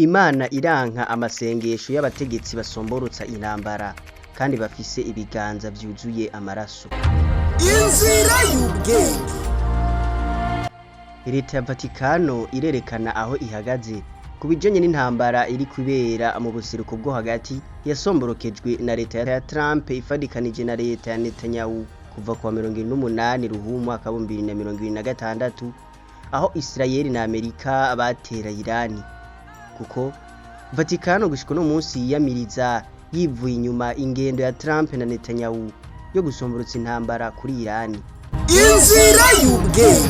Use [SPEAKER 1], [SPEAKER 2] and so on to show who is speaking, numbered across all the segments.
[SPEAKER 1] Imana iranka amasengesho y'abategetsi basomborotsa intambara kandi bafise ibiganza vyuzuye amaraso.
[SPEAKER 2] Inzira y'ubwenge.
[SPEAKER 1] Leta ya Vatikano irerekana aho ihagaze ku bijanye n'intambara iri kubera mu buseruko bwo hagati yasomborokejwe na leta ya Trump ifadikanije na leta ya Netanyahu kuva kwa 28 Ruhumu 2026 aho Israeli na Amerika batera Irani. Kuko Vatikano gushika no munsi yiyamiriza yivuye inyuma ingendo ya Trump na Netanyahu yo gusomborotsa intambara kuri Irani.
[SPEAKER 2] Inzira y'ubwenge.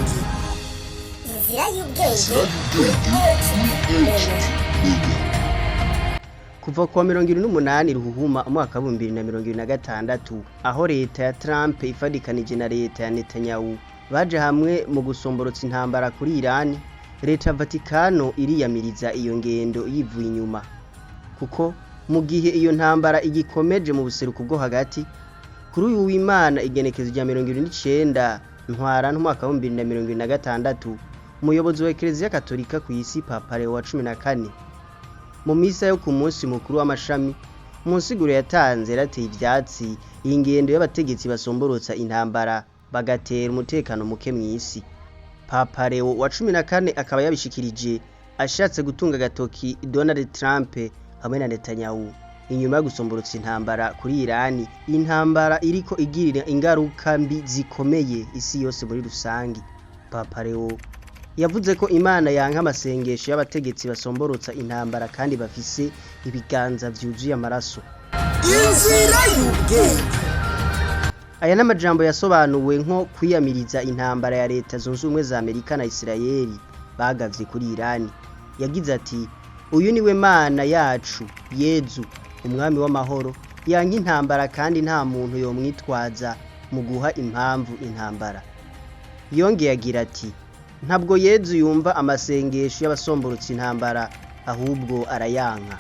[SPEAKER 1] Kuva kwa 28 Ruhuhuma 2026 aho leta ya Trump ifadikanije na leta ya Netanyahu baje hamwe mu gusomborotsa intambara kuri Irani, leta ya Vatikano iriyamiriza iyo ngendo yivuye inyuma. Kuko mu gihe iyo ntambara igikomeje mu buseruko bwo hagati, kuri uyu w'Imana igenekezo rya 29 Ntwarante 2026 umuyobozi wa Eklezia Katolika ku isi Papa Leo wa 14 mu misa yo ku munsi mukuru w'amashami munsiguro yatanze yarateye ivyatsi ingendo y'abategetsi basomborotsa intambara bagatera umutekano muke mw'isi. Papa Leo wa 14 akaba yabishikirije ashatse gutunga gatoki Donald Trump hamwe na Netanyahu inyuma yo gusomborotsa intambara kuri Irani, intambara iriko igirira ingaruka mbi zikomeye isi yose muri rusangi. Papa Leo yavuze ko Imana yanka amasengesho y'abategetsi basomborotsa intambara kandi bafise ibiganza vyuzuye amaraso.
[SPEAKER 2] Inzira y'ubwenge.
[SPEAKER 1] Aya n'amajambo yasobanuwe nko kwiyamiriza intambara ya leta zunze ubumwe za Amerika na Israeli bagavye kuri Irani. Yagize ati, uyu niwe Mana yacu, Yezu, umwami w'amahoro, yanka intambara kandi nta muntu yomwitwaza mu guha impamvu intambara. Yongeye agira ati, ntabwo Yezu yumva amasengesho y'abasomborotsa intambara ahubwo arayanka.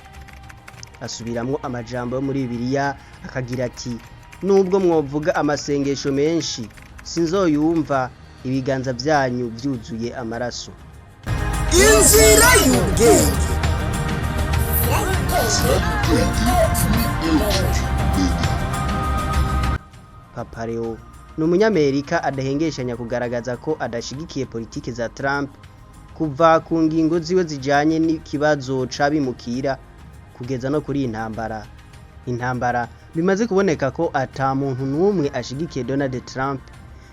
[SPEAKER 1] Asubiramwo amajambo yo muri Bibiliya akagira ati, nubwo mwovuga amasengesho menshi sinzoyumva ibiganza vyanyu vyuzuye amaraso.
[SPEAKER 2] Inzira y'ubwenge.
[SPEAKER 1] Papa Leo ni umunyamerika adahengeshanya kugaragaza ko adashigikiye politiki za Trump kuva ku ngingo ziwe zijanye n'ikibazo c'abimukira kugeza no kuri intambara bimaze kuboneka ko ata muntu n'umwe ashigikiye Donald Trump,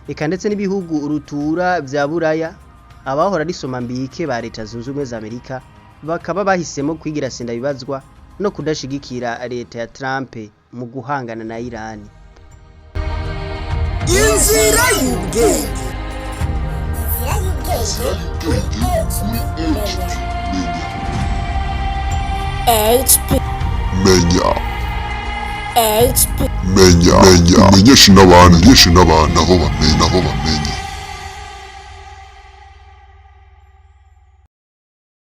[SPEAKER 1] eka ndetse n'ibihugu rutura vya Buraya abahora risoma mbike ba leta zunze ubumwe za Amerika bakaba bahisemo kwigira senda bibazwa no kudashigikira leta ya Trump mu guhangana na Irani.
[SPEAKER 2] Inzira y'ubwenge.
[SPEAKER 3] Menya umenyeshe n'abantu aho bamenya